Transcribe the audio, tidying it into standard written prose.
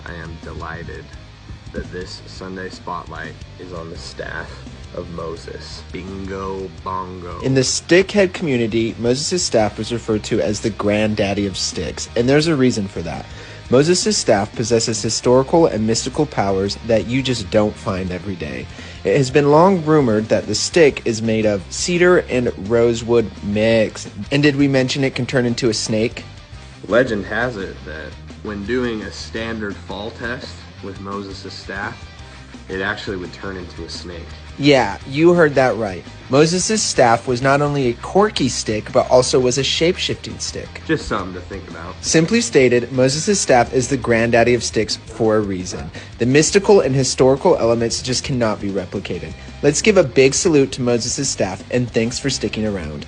I am delighted that this Sunday spotlight is on the staff of Moses. Bingo bongo. In the stickhead community, Moses' staff was referred to as the granddaddy of sticks, and there's a reason for that. Moses' staff possesses historical and mystical powers that you just don't find every day. It has been long rumored that the stick is made of cedar and rosewood mixed. And did we mention it can turn into a snake? Legend has it that when doing a standard fall test with Moses' staff, it actually would turn into a snake. Yeah, you heard that right. Moses' staff was not only a quirky stick, but also was a shape-shifting stick. Just something to think about. Simply stated, Moses' staff is the granddaddy of sticks for a reason. The mystical and historical elements just cannot be replicated. Let's give a big salute to Moses' staff, and thanks for sticking around.